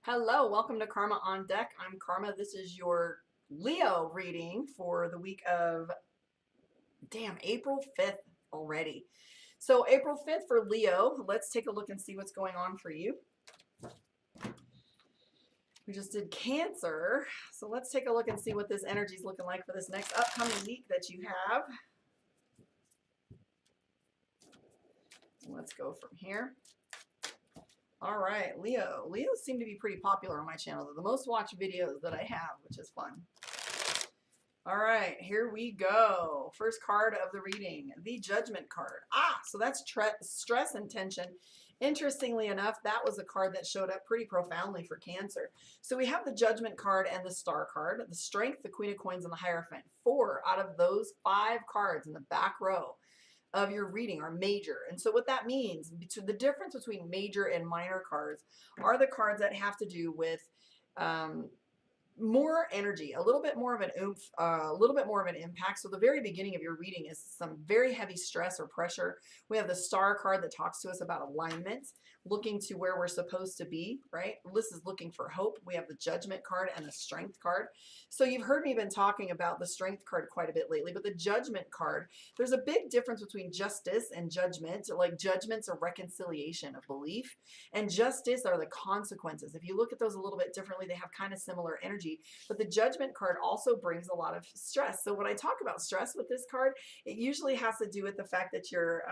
Hello, welcome to Karma on Deck. I'm Karma. This is your Leo reading for the week of, April 5th already. So, April 5th for Leo, let's take a look and see what's going on for you. We just did Cancer. So, let's take a look and see what this energy is looking like for this next upcoming week that you have. Let's go from here. All right, Leo. Leos seem to be pretty popular on my channel. They're the most watched videos that I have, which is fun. All right, here we go. First card of the reading, the Judgment card. So that's stress and tension. Interestingly enough, that was a card that showed up pretty profoundly for Cancer. So we have the Judgment card and the Star card, the Strength, the Queen of Coins, and the Hierophant. 4 out of those 5 cards in the back row of your reading are major. And so what that means, the difference between major and minor cards are the cards that have to do with more energy, a little bit more of an oomph, a little bit more of an impact. So the very beginning of your reading is some very heavy stress or pressure. We have the Star card that talks to us about alignment, looking to where we're supposed to be, right? This is looking for hope. We have the Judgment card and the Strength card. So you've heard me been talking about the Strength card quite a bit lately, but the Judgment card, there's a big difference between justice and judgment. Like judgment's a reconciliation of belief, and justice are the consequences. If you look at those a little bit differently, they have kind of similar energy, but the Judgment card also brings a lot of stress. So when I talk about stress with this card, it usually has to do with the fact that you're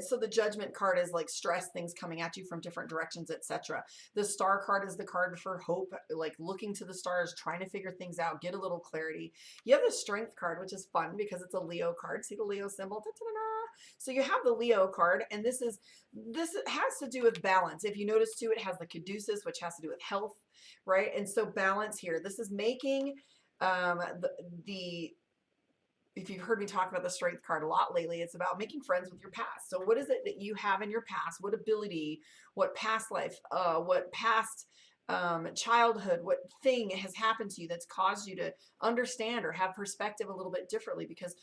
so the Judgment card is like stress, things coming at you from different directions, etc. The Star card is the card for hope, like looking to the stars, trying to figure things out, get a little clarity. You have the Strength card, which is fun because it's a Leo card. See the Leo symbol? Da-da-da-da. So you have the Leo card, and this has to do with balance. If you notice too, it has the Caduceus, which has to do with health, right? And so balance here. This is making the if you've heard me talk about the Strength card a lot lately, it's about making friends with your past. So what is it that you have in your past? What ability, what past life, what past childhood, what thing has happened to you that's caused you to understand or have perspective a little bit differently? Because,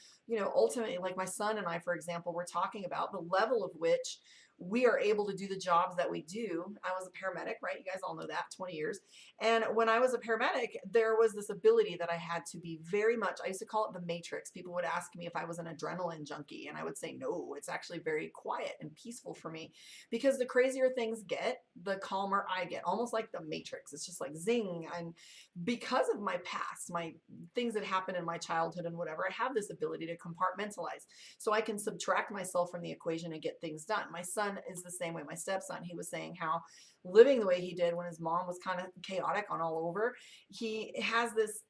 ultimately, like my son and I, for example, we're talking about the level of which we are able to do the jobs that we do. I was a paramedic, right? You guys all know that, 20 years. And when I was a paramedic, there was this ability that I had to be very much, I used to call it the matrix. People would ask me if I was an adrenaline junkie, and I would say, no, it's actually very quiet and peaceful for me, because the crazier things get, the calmer I get, almost like the matrix. It's just like zing. And because of my past, my things that happened in my childhood and whatever, I have this ability to compartmentalize. So I can subtract myself from the equation and get things done. My son is the same way. My stepson, he was saying how living the way he did when his mom was kind of chaotic on all over, he has this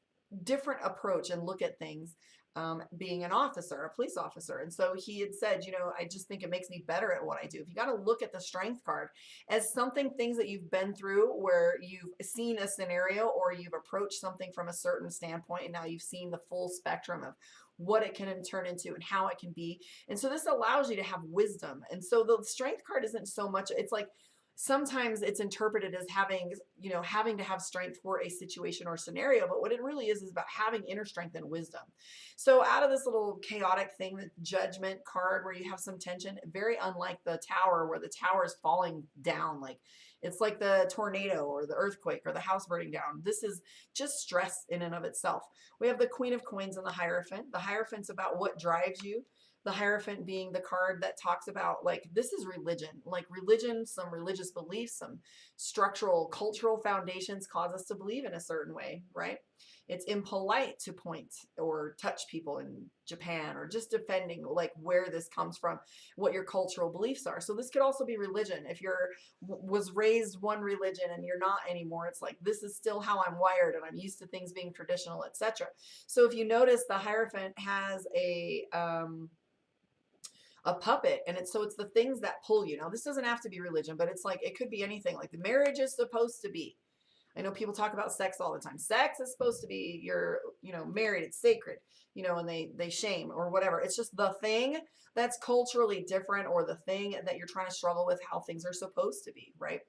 different approach and look at things, being an officer, a police officer. And so he had said, I just think it makes me better at what I do. If you got to look at the Strength card as things that you've been through where you've seen a scenario or you've approached something from a certain standpoint, and now you've seen the full spectrum of what it can turn into and how it can be. And so this allows you to have wisdom. And so the Strength card isn't so much, it's like, sometimes it's interpreted as having to have strength for a situation or scenario, but what it really is about having inner strength and wisdom. So out of this little chaotic thing, the Judgment card, where you have some tension, very unlike the Tower, where the tower is falling down, like it's like the tornado or the earthquake or the house burning down. This is just stress in and of itself. We have the Queen of Coins and the Hierophant. The Hierophant's about what drives you. The Hierophant being the card that talks about, like, this is religion, like religion, some religious beliefs, some structural, cultural foundations cause us to believe in a certain way, right? It's impolite to point or touch people in Japan, or just defending like where this comes from, what your cultural beliefs are. So this could also be religion. If you're was raised one religion and you're not anymore, it's like, this is still how I'm wired and I'm used to things being traditional, etc. So if you notice, the Hierophant has a puppet, and it's the things that pull you. Now this doesn't have to be religion, but it's like, it could be anything. Like the marriage is supposed to be, I know people talk about sex all the time. Sex is supposed to be, you're married, it's sacred, and they shame or whatever. It's just the thing that's culturally different, or the thing that you're trying to struggle with how things are supposed to be, right?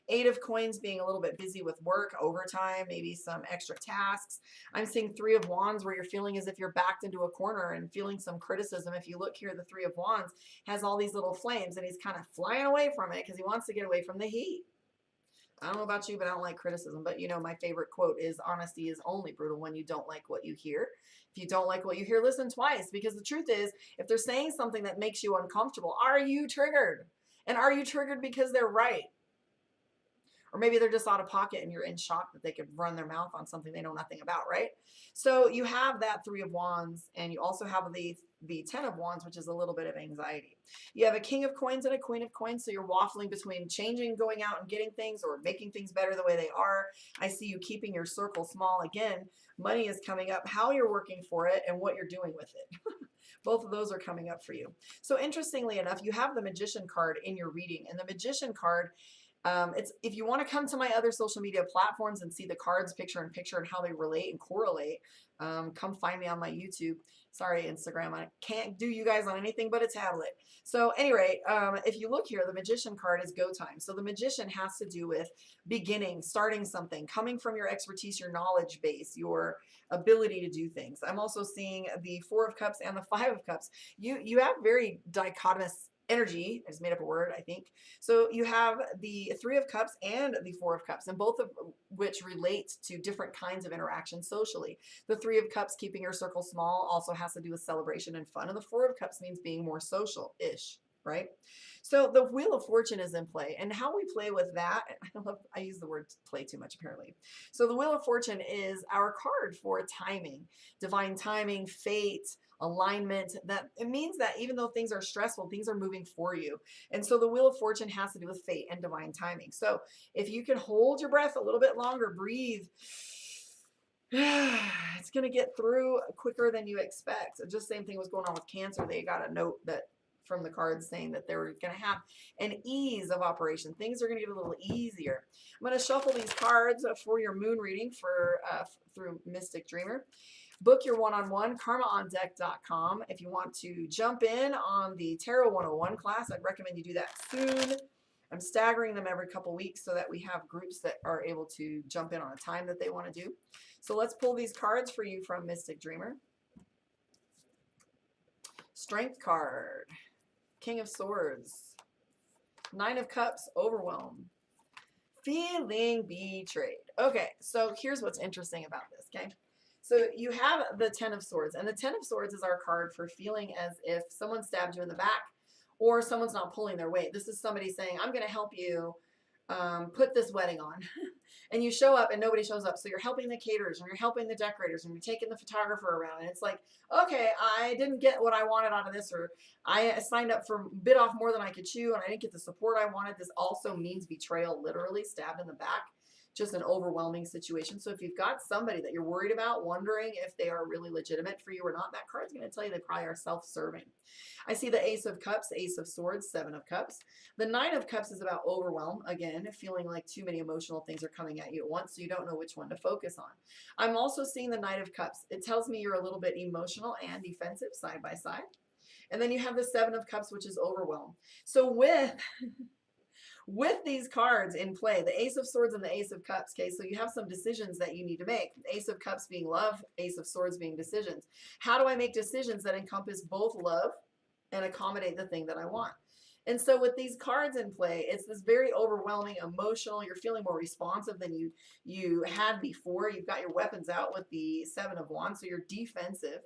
8 of Coins being a little bit busy with work, overtime, maybe some extra tasks. I'm seeing 3 of Wands, where you're feeling as if you're backed into a corner and feeling some criticism. If you look here, the 3 of Wands has all these little flames, and he's kind of flying away from it because he wants to get away from the heat. I don't know about you, but I don't like criticism. But you know, my favorite quote is honesty is only brutal when you don't like what you hear. If you don't like what you hear, listen twice. Because the truth is, if they're saying something that makes you uncomfortable, are you triggered? And are you triggered because they're right? Or maybe they're just out of pocket and you're in shock that they could run their mouth on something they know nothing about, right? So you have that Three of Wands, and you also have the Ten of Wands, which is a little bit of anxiety. You have a King of Coins and a Queen of Coins, so you're waffling between changing, going out and getting things, or making things better the way they are. I see you keeping your circle small. Again, money is coming up, how you're working for it and what you're doing with it. Both of those are coming up for you. So interestingly enough, you have the Magician card in your reading, and the Magician card, it's if you want to come to my other social media platforms and see the cards picture in picture and how they relate and correlate, come find me on my YouTube. Sorry, Instagram. I can't do you guys on anything but a tablet. So anyway, if you look here, the Magician card is go time. So the Magician has to do with beginning, starting something, coming from your expertise, your knowledge base, your ability to do things. I'm also seeing the Four of Cups and the Five of Cups. You have very dichotomous energy. I just made up a word, I think. So you have the Three of Cups and the Four of Cups, and both of which relate to different kinds of interaction socially. The Three of Cups, keeping your circle small, also has to do with celebration and fun, and the Four of Cups means being more social-ish, right? So the Wheel of Fortune is in play, and how we play with that, I use the word play too much apparently. So the Wheel of Fortune is our card for timing, divine timing, fate, alignment. That it means that even though things are stressful, things are moving for you. And so the Wheel of Fortune has to do with fate and divine timing. So if you can hold your breath a little bit longer, breathe, it's going to get through quicker than you expect. Just same thing was going on with Cancer. They got a note that from the cards saying that they were going to have an ease of operation. Things are going to get a little easier. I'm going to shuffle these cards for your moon reading for through Mystic Dreamer. Book your one-on-one, karmaondeck.com. If you want to jump in on the Tarot 101 class, I'd recommend you do that soon. I'm staggering them every couple weeks so that we have groups that are able to jump in on a time that they want to do. So let's pull these cards for you from Mystic Dreamer. Strength card, King of Swords, Nine of Cups, Overwhelm, feeling betrayed. Okay, so here's what's interesting about this, okay? So you have the Ten of Swords, and the Ten of Swords is our card for feeling as if someone stabbed you in the back or someone's not pulling their weight. This is somebody saying, I'm going to help you put this wedding on. And you show up and nobody shows up. So you're helping the caterers and you're helping the decorators and you're taking the photographer around. And it's like, okay, I didn't get what I wanted out of this, or I signed up for bit off more than I could chew and I didn't get the support I wanted. This also means betrayal, literally stabbed in the back. Just an overwhelming situation. So if you've got somebody that you're worried about, wondering if they are really legitimate for you or not, that card's going to tell you they probably are self-serving. I see the Ace of Cups, Ace of Swords, Seven of Cups. The Nine of Cups is about overwhelm. Again, feeling like too many emotional things are coming at you at once, so you don't know which one to focus on. I'm also seeing the Knight of Cups. It tells me you're a little bit emotional and defensive side by side. And then you have the Seven of Cups, which is overwhelm. So with these cards in play, the Ace of Swords and the Ace of Cups, okay, so you have some decisions that you need to make. Ace of Cups being love, Ace of Swords being decisions. How do I make decisions that encompass both love and accommodate the thing that I want? And so with these cards in play, it's this very overwhelming, emotional, you're feeling more responsive than you had before. You've got your weapons out with the Seven of Wands, so you're defensive.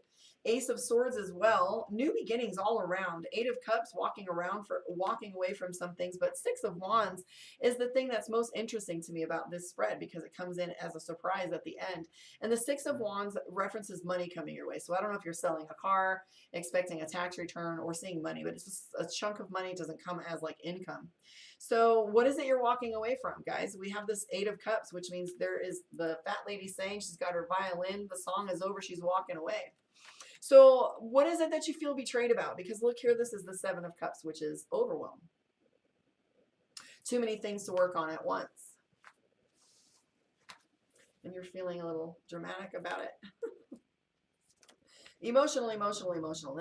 Ace of Swords as well, new beginnings all around. Eight of Cups, walking away from some things, but Six of Wands is the thing that's most interesting to me about this spread because it comes in as a surprise at the end. And the Six of Wands references money coming your way. So I don't know if you're selling a car, expecting a tax return, or seeing money, but it's just a chunk of money. It doesn't come as like income. So what is it you're walking away from, guys? We have this Eight of Cups, which means there is the fat lady saying she's got her violin, the song is over, she's walking away. So what is it that you feel betrayed about? Because look here, this is the Seven of Cups, which is overwhelm. Too many things to work on at once. And you're feeling a little dramatic about it. Emotional, emotional, emotional.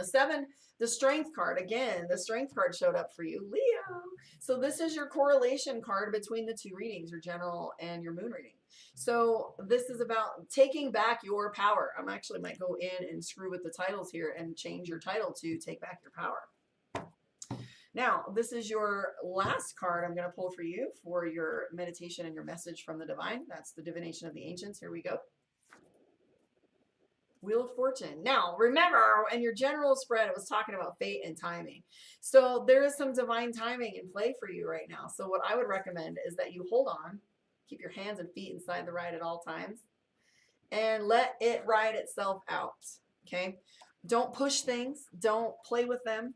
The Strength card, again, the Strength card showed up for you, Leo. So this is your correlation card between the two readings, your general and your moon reading. So this is about taking back your power. I actually might go in and screw with the titles here and change your title to Take Back Your Power. Now, this is your last card I'm going to pull for you for your meditation and your message from the divine. That's the divination of the ancients. Here we go. Wheel of Fortune. Now, remember, in your general spread, it was talking about fate and timing. So there is some divine timing in play for you right now. So what I would recommend is that you hold on, keep your hands and feet inside the ride at all times, and let it ride itself out. Okay? Don't push things. Don't play with them.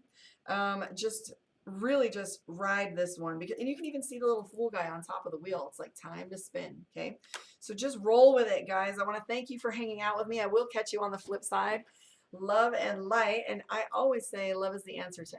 Just really just ride this one, because and you can even see the little fool guy on top of the wheel. It's like time to spin. Okay, so just roll with it, guys. I want to thank you for hanging out with me. I will catch you on the flip side. Love and light, and I always say love is the answer to